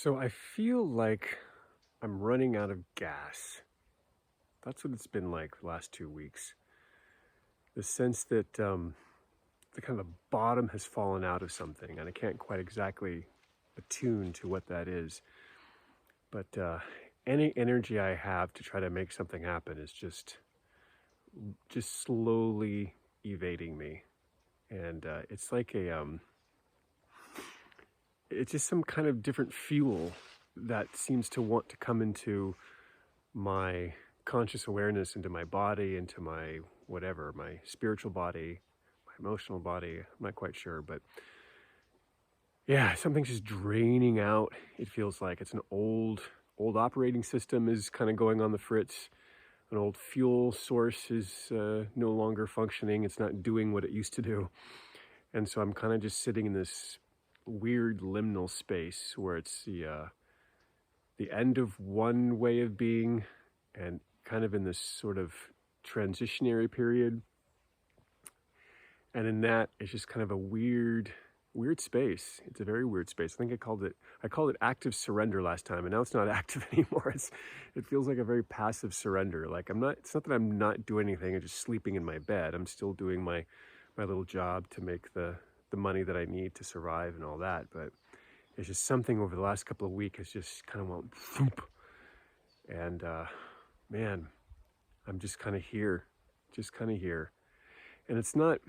So I feel like I'm running out of gas. That's what it's been like the last 2 weeks. The sense that the kind of bottom has fallen out of something, and I can't quite exactly attune to what that is. But any energy I have to try to make something happen is just slowly evading me, and it's like it's just some kind of different fuel that seems to want to come into my conscious awareness, into my body, into my whatever, my spiritual body, my emotional body. I'm not quite sure, but yeah, something's just draining out. It feels like it's an old operating system is kind of going on the fritz. An old fuel source is no longer functioning. It's not doing what it used to do. And so I'm kind of just sitting in this weird liminal space where it's the end of one way of being and kind of in this sort of transitionary period. And in that, it's just kind of a weird space. It's a very weird space. I think I called it active surrender last time, and now it's not active anymore. It feels like a very passive surrender. Like it's not that I'm not doing anything. I'm just sleeping in my bed. I'm still doing my little job to make the money that I need to survive and all that. But it's just something over the last couple of weeks has just kind of went thump. And man, I'm just kind of here. And it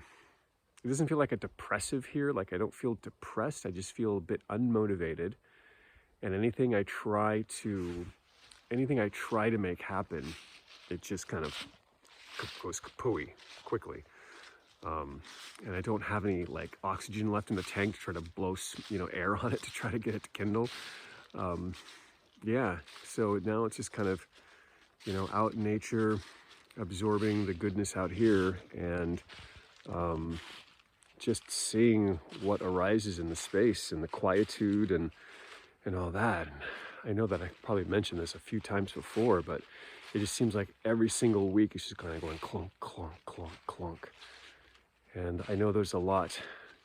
doesn't feel like a depressive here. Like I don't feel depressed. I just feel a bit unmotivated. And anything I try to make happen, it just kind of goes kapooey quickly. And I don't have any like oxygen left in the tank to try to blow, air on it to try to get it to kindle. Yeah, so now it's just kind of, out in nature, absorbing the goodness out here, and just seeing what arises in the space and the quietude and all that. And I know that I probably mentioned this a few times before, but it just seems like every single week it's just kind of going clunk, clunk, clunk, clunk. And I know there's a lot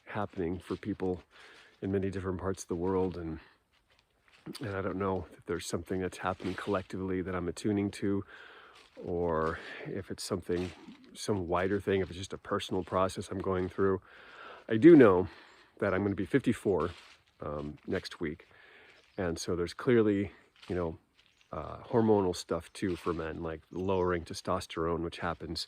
happening for people in many different parts of the world, and I don't know if there's something that's happening collectively that I'm attuning to, or if it's some wider thing, if it's just a personal process I'm going through. I do know that I'm going to be 54 next week, and so there's clearly, hormonal stuff too for men, like lowering testosterone, which happens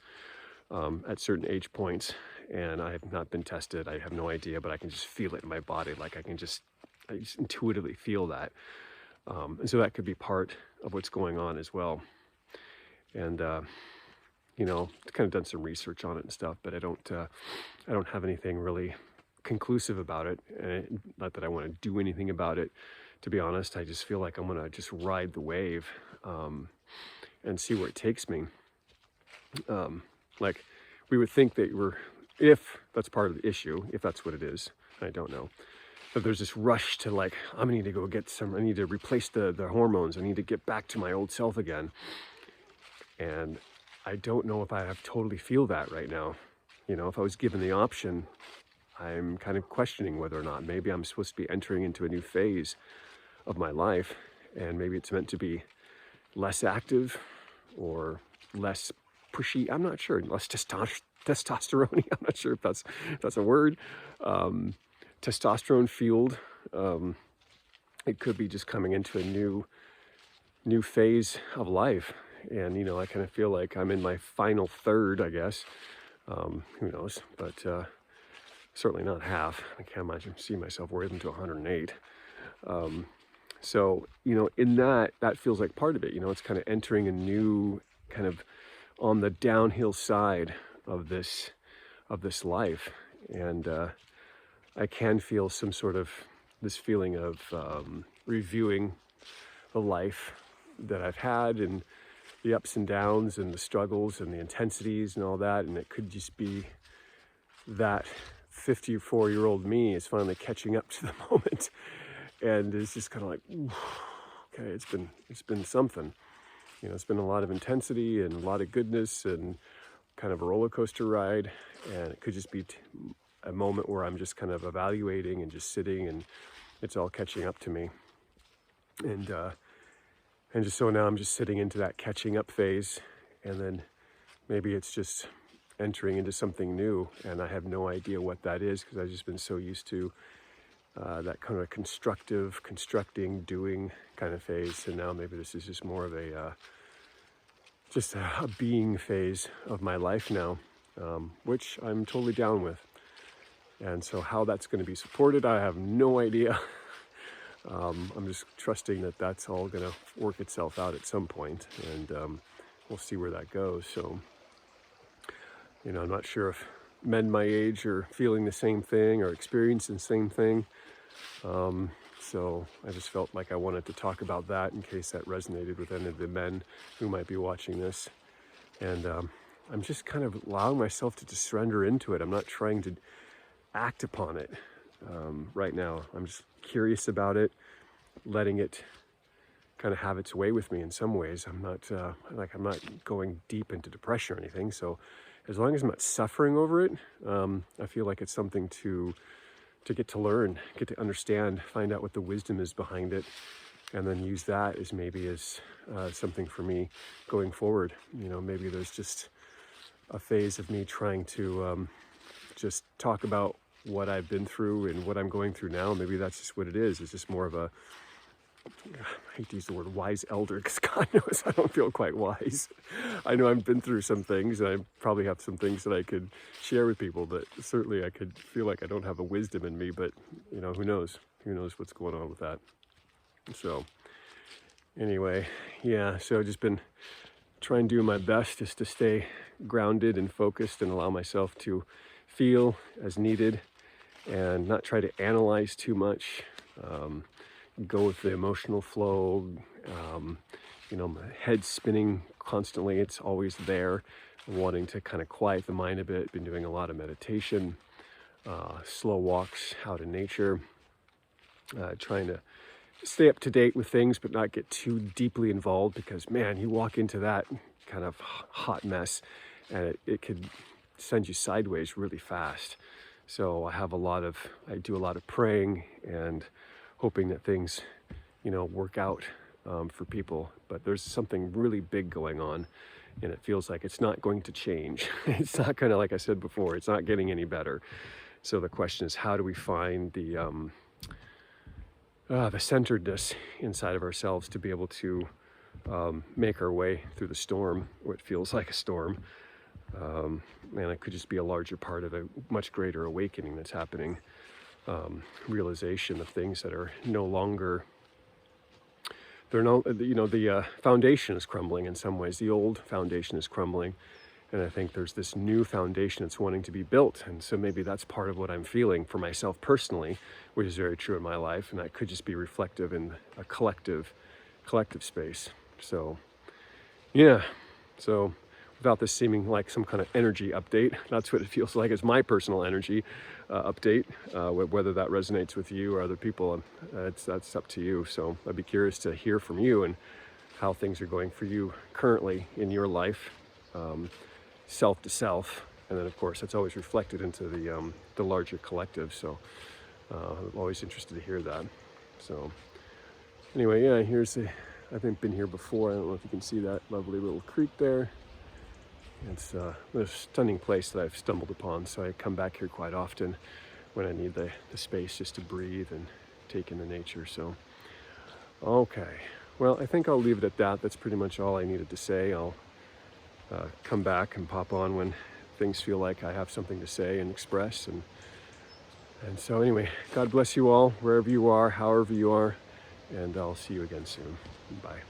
at certain age points. And I have not been tested. I have no idea, but I can just feel it in my body. Like I just intuitively feel that. And so that could be part of what's going on as well. And, kind of done some research on it and stuff, but I don't have anything really conclusive about it. And not that I want to do anything about it, to be honest. I just feel like I'm going to just ride the wave and see where it takes me. Like we would think that if that's part of the issue, if that's what it is, I don't know. But there's this rush to like, I need to go I need to replace the hormones. I need to get back to my old self again. And I don't know if I have totally feel that right now. If I was given the option, I'm kind of questioning whether or not maybe I'm supposed to be entering into a new phase of my life. And maybe it's meant to be less active or less pushy. I'm not sure. Less testosterone. I'm not sure if that's a word. Testosterone fueled. It could be just coming into a new phase of life. And, I kind of feel like I'm in my final third, I guess. Who knows? But certainly not half. I can't imagine see myself working to 108. So, in that feels like part of it. It's kind of entering a new kind of on the downhill side of this life. And I can feel some sort of this feeling of reviewing the life that I've had and the ups and downs and the struggles and the intensities and all that. And it could just be that 54-year-old me is finally catching up to the moment. And it's just kind of like, okay, it's been something. It's been a lot of intensity and a lot of goodness and kind of a roller coaster ride. And it could just be a moment where I'm just kind of evaluating and just sitting, and it's all catching up to me. And just so now I'm just sitting into that catching up phase, and then maybe it's just entering into something new, and I have no idea what that is because I've just been so used to that kind of constructing, doing kind of phase. And now maybe this is just more of a being phase of my life now, which I'm totally down with. And so how that's going to be supported, I have no idea. I'm just trusting that that's all going to work itself out at some point, and we'll see where that goes. So, I'm not sure if men my age are feeling the same thing or experiencing the same thing. So I just felt like I wanted to talk about that in case that resonated with any of the men who might be watching this. And I'm just kind of allowing myself to just surrender into it. I'm not trying to act upon it right now. I'm just curious about it, letting it kind of have its way with me in some ways. I'm not going deep into depression or anything. So as long as I'm not suffering over it, I feel like it's something to get to learn, get to understand, find out what the wisdom is behind it, and then use that as something for me going forward. Maybe there's just a phase of me trying to just talk about what I've been through and what I'm going through now. Maybe that's just what it is. It's just more of a, I hate to use the word wise elder because God knows I don't feel quite wise. I know I've been through some things, and I probably have some things that I could share with people, but certainly I could feel like I don't have a wisdom in me, but who knows? Who knows what's going on with that? So anyway, yeah, so I've just been trying to do my best just to stay grounded and focused and allow myself to feel as needed and not try to analyze too much. Go with the emotional flow. My head's spinning constantly. It's always there. Wanting to kind of quiet the mind a bit. Been doing a lot of meditation, slow walks out in nature, trying to stay up to date with things, but not get too deeply involved because, man, you walk into that kind of hot mess and it could send you sideways really fast. So I do a lot of praying and hoping that things, work out for people. But there's something really big going on, and it feels like it's not going to change. It's not going to, like I said before, it's not getting any better. So the question is, how do we find the centeredness inside of ourselves to be able to make our way through the storm, what feels like a storm. And it could just be a larger part of a much greater awakening that's happening. Realization of things that are no longer, the foundation is crumbling in some ways. The old foundation is crumbling. And I think there's this new foundation that's wanting to be built. And so maybe that's part of what I'm feeling for myself personally, which is very true in my life. And that could just be reflective in a collective space. So, yeah. So without this seeming like some kind of energy update, that's what it feels like. It's my personal energy update. Whether that resonates with you or other people, that's up to you. So I'd be curious to hear from you and how things are going for you currently in your life. Self to self, and then of course that's always reflected into the larger collective. So I'm always interested to hear that. So anyway, yeah, I haven't been here before. I don't know if you can see that lovely little creek there. It's a stunning place that I've stumbled upon, so I come back here quite often when I need the space just to breathe and take in the nature. So okay, well, I think I'll leave it at that. That's pretty much all I needed to say. I'll come back and pop on when things feel like I have something to say and express. And so anyway, God bless you all, wherever you are, however you are, and I'll see you again soon. Bye.